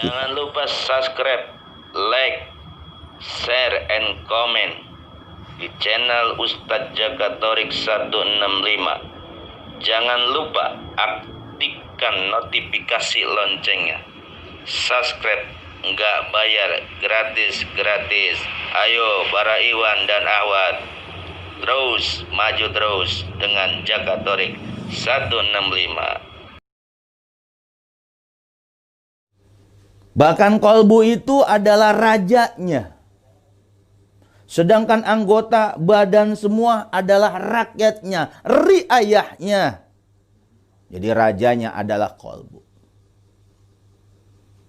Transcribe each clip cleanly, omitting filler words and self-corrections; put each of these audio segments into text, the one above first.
Jangan lupa subscribe, like, share, and comment di channel Ustadz Jakatorik 165. Jangan lupa aktifkan notifikasi loncengnya. Subscribe nggak bayar, gratis. Ayo para Iwan dan Ahwat, terus maju terus dengan Jakatorik 165. Bahkan kolbu itu adalah rajanya. Sedangkan anggota badan semua adalah rakyatnya, riayahnya. Jadi rajanya adalah kolbu.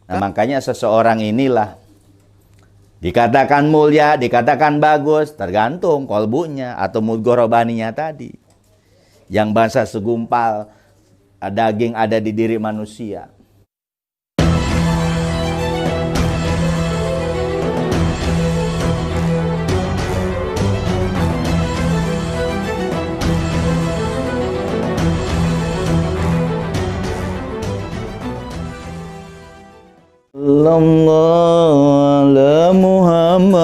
Nah, makanya seseorang inilah dikatakan mulia, dikatakan bagus, tergantung kolbunya atau mudghorobaninya tadi. Yang bahasa segumpal daging ada di diri manusia. Sallallahu ala Muhammad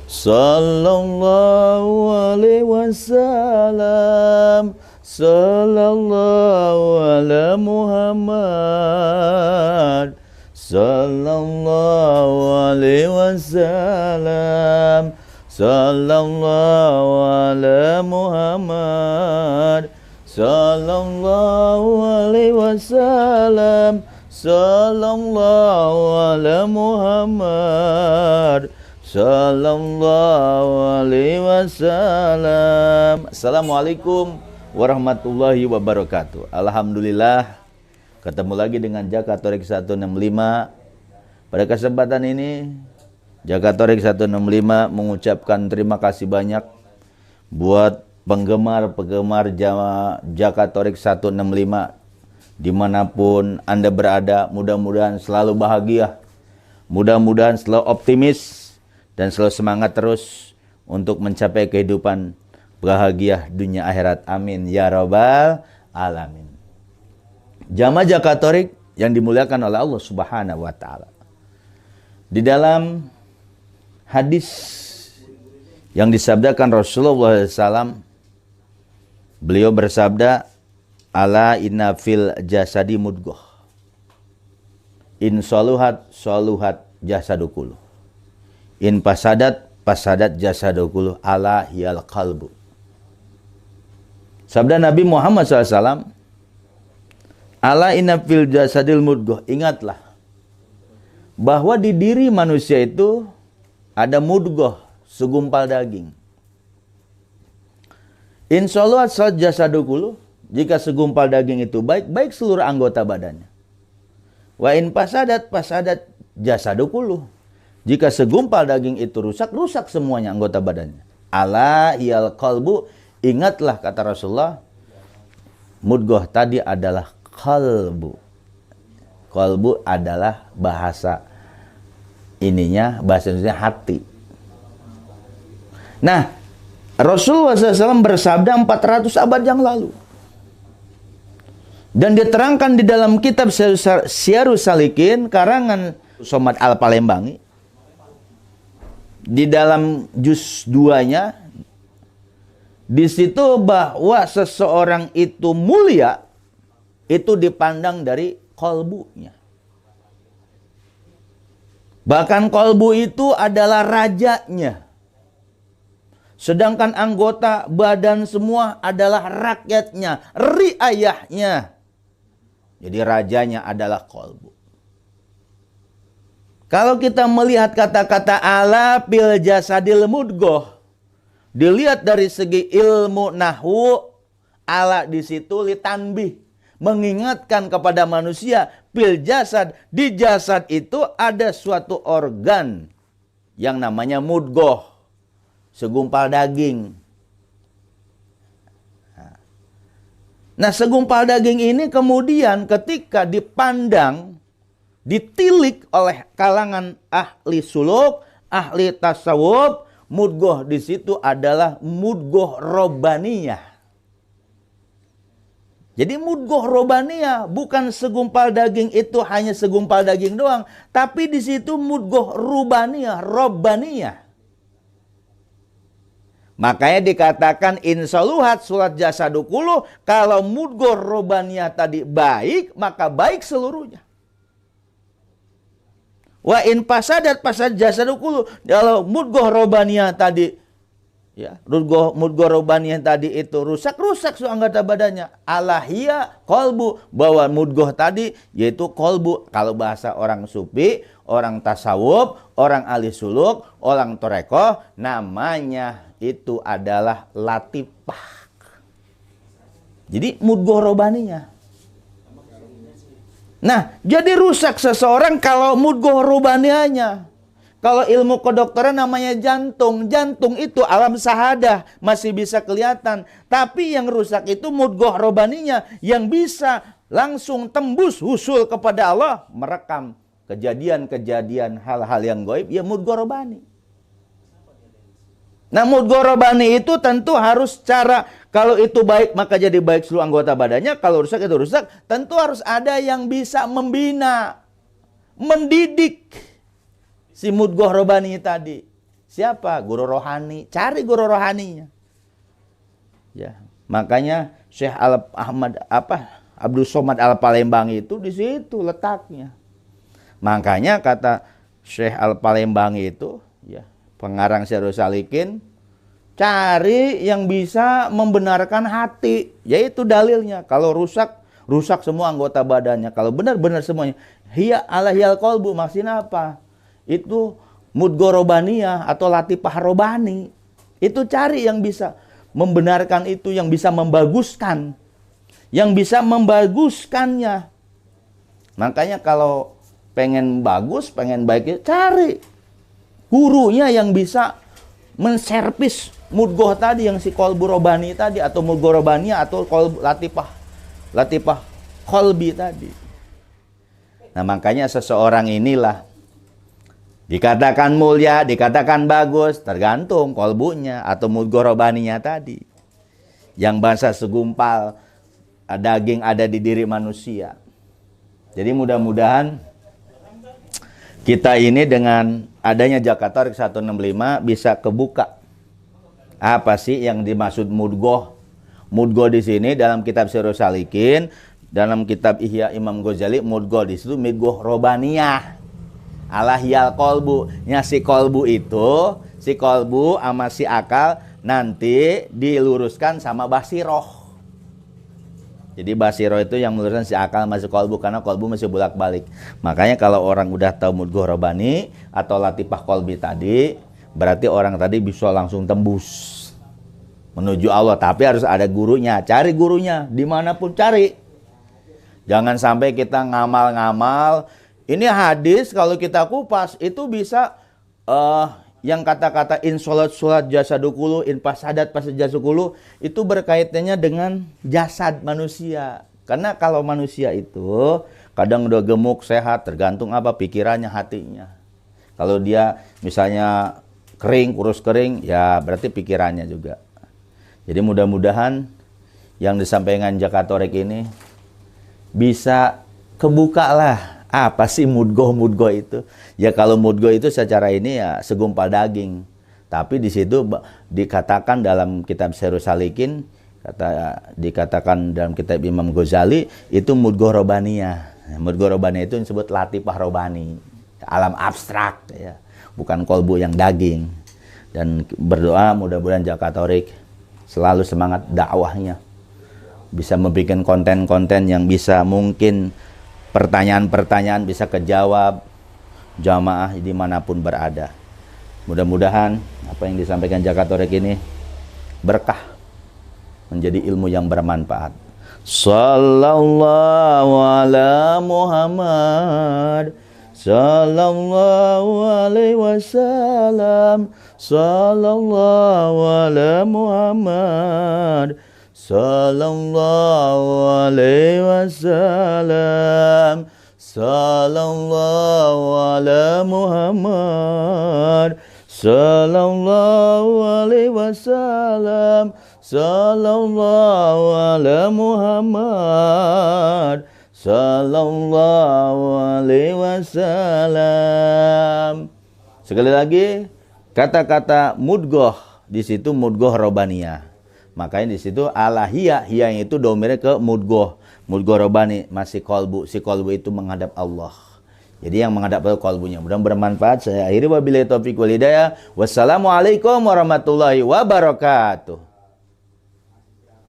sallallahu alaihi wasallam, sallallahu ala Muhammad sallallahu alaihi wasallam, sallallahu ala Muhammad sallallahu alaihi wasallam, sallallahu ala Muhammad sallallahu alaihi wasallam. Assalamualaikum warahmatullahi wabarakatuh. Alhamdulillah, ketemu lagi dengan Jakatorik 165. Pada kesempatan ini Jakatorik 165 mengucapkan terima kasih banyak buat penggemar Jakatorik 165 dimanapun Anda berada. Mudah-mudahan selalu bahagia, mudah-mudahan selalu optimis, dan selalu semangat terus untuk mencapai kehidupan bahagia dunia akhirat. Amin ya rabbal alamin. Jamaah Jakatorik yang dimuliakan oleh Allah Subhanahu wa taala. Di dalam hadis yang disabdakan Rasulullah SAW, beliau bersabda, ala inna fil jasadi mudghah, in saluhat saluhat jasadukulu, in pasadat jasadukulu, ala hiyal qalbu. Sabda Nabi Muhammad SAW, ala inna fil jasadil mudghah, ingatlah bahwa di diri manusia itu ada mudghah, segumpal daging. In saluhat saluhat jasadukulu, jika segumpal daging itu baik seluruh anggota badannya. Wa in pasadat jasadukulu, jika segumpal daging itu rusak semuanya anggota badannya. Ala iyal qalbu, ingatlah kata Rasulullah, mudghah tadi adalah qalbu. Qalbu adalah bahasa Indonesia hati. Nah, Rasulullah SAW bersabda 400 abad yang lalu. Dan diterangkan di dalam kitab Syiarus Salikin karangan Somad Al-Palembangi. Di dalam juz 2-nya, di situ bahwa seseorang itu mulia itu dipandang dari kolbunya. Bahkan kolbu itu adalah rajanya. Sedangkan anggota badan semua adalah rakyatnya, riayahnya. Jadi rajanya adalah kolbu. Kalau kita melihat kata-kata ala fil jasadil mudghah, dilihat dari segi ilmu nahwu, ala di situ litanbih, mengingatkan kepada manusia, fil jasad, di jasad itu ada suatu organ yang namanya mudghah, segumpal daging. Nah, segumpal daging ini kemudian ketika dipandang, ditilik oleh kalangan ahli suluk, ahli tasawuf, mudghah di situ adalah mudghah robbaniyah. Jadi mudghah robaniyah bukan segumpal daging itu hanya segumpal daging doang, tapi di situ mudghah rubaniyah, robbaniyah. Makanya dikatakan insaluhat sulat jasadu kullu, kalau mudghah robaniyah tadi baik, maka baik seluruhnya. Wa in fasadat jasadu kullu, kalau mudghah robaniyah tadi ya, mudghah robaniyah tadi itu rusak semua anggota badannya. Alahia kolbu, bahwa mudghah tadi yaitu kolbu. Kalau bahasa orang sufi, orang tasawuf, orang ahli suluk, orang torekoh, namanya itu adalah latifah. Jadi mudghah robaniyah. Nah, jadi rusak seseorang kalau mudghah robaniyahnya. Kalau ilmu kedokteran namanya jantung. Jantung itu alam sahadah, masih bisa kelihatan. Tapi yang rusak itu mudghah robaninya, yang bisa langsung tembus husul kepada Allah, merekam kejadian-kejadian hal-hal yang gaib, ya mudghah robani. Nah, mudghah robani itu tentu harus cara, kalau itu baik maka jadi baik seluruh anggota badannya, kalau rusak itu rusak, tentu harus ada yang bisa membina, mendidik si mudghah robani tadi. Siapa? Guru rohani. Cari guru rohaninya. Ya, makanya Syekh Abdul Somad Al-Palembangi itu di situ letaknya. Makanya kata Syekh Al-Palembangi itu, ya, pengarang Syahrus Salikin, cari yang bisa membenarkan hati, yaitu dalilnya. Kalau rusak semua anggota badannya. Kalau benar-benar semuanya, hiya alahiyal qalbu, maksudnya apa? Itu mudghah robaniyah atau latifah robani. Itu cari yang bisa membenarkan itu, yang bisa membaguskan, yang bisa membaguskannya. Makanya kalau pengen bagus, pengen baik, cari gurunya yang bisa menservis mudghah tadi, yang si qalbu robani tadi, atau mudghah robaniyah, atau latifah qalbi tadi. Nah, makanya seseorang inilah dikatakan mulia, dikatakan bagus, tergantung kolbunya atau mudghah robaninya tadi. Yang bahasa segumpal daging ada di diri manusia. Jadi mudah-mudahan kita ini dengan adanya Jakarta Tarik 165 bisa kebuka. Apa sih yang dimaksud mudghah? Mudghah di sini dalam kitab Syahrus Salikin, dalam kitab Ihya Imam Ghazali, mudghah di situ mudghah robaniyah. Alahiyal kolbu, nya si kolbu itu, si kolbu sama si akal nanti diluruskan sama basiroh. Jadi basiroh itu yang meluruskan si akal masih kolbu, karena kolbu masih bolak-balik. Makanya kalau orang udah tahu mudghah robani atau latifah kolbi tadi, berarti orang tadi bisa langsung tembus menuju Allah. Tapi harus ada gurunya, cari gurunya dimanapun cari. Jangan sampai kita ngamal-ngamal. Ini hadis kalau kita kupas itu bisa yang kata-kata in sholat jasadu kullu, in fasadat jasadu kullu, itu berkaitannya dengan jasad manusia. Karena kalau manusia itu kadang udah gemuk, sehat, tergantung apa pikirannya, hatinya. Kalau dia misalnya kering, kurus kering, ya berarti pikirannya juga. Jadi mudah-mudahan yang disampaikan Jakarta Tarik ini bisa kebuka lah. Apa sih mudghah itu? Ya kalau mudghah itu secara ini ya segumpal daging. Tapi di situ dikatakan dalam kitab Syahrus Salikin, dikatakan dalam kitab Imam Ghazali, itu mudghah robaniyah. Mudghah robaniyah itu disebut latifah robani. Alam abstrak ya. Bukan kolbu yang daging. Dan berdoa mudah-mudahan Jakarta Tarik selalu semangat dakwahnya. Bisa membuat konten-konten yang bisa mungkin pertanyaan-pertanyaan bisa kejawab jamaah dimanapun berada. Mudah-mudahan apa yang disampaikan Jakarta Tarik ini berkah, menjadi ilmu yang bermanfaat. Sallallahu ala Muhammad, sallallahu alaihi wasallam, sallallahu ala Muhammad, sallallahu alaihi wasallam, sallallahu ala Muhammad, sallallahu alaihi wasallam, sallallahu ala Muhammad, sallallahu alaihi wasallam. Sekali lagi, kata-kata mudgoh di situ mudgoh robaniyah. Makanya di situ ala hiya, hiya yang itu domirnya ke mudgoh robani, masih kolbu. Si kolbu itu menghadap Allah. Jadi yang menghadap ke kolbunya. Mudah-mudahan bermanfaat. Saya akhiri wabillahi taufiq wal hidayah. Wassalamualaikum warahmatullahi wabarakatuh.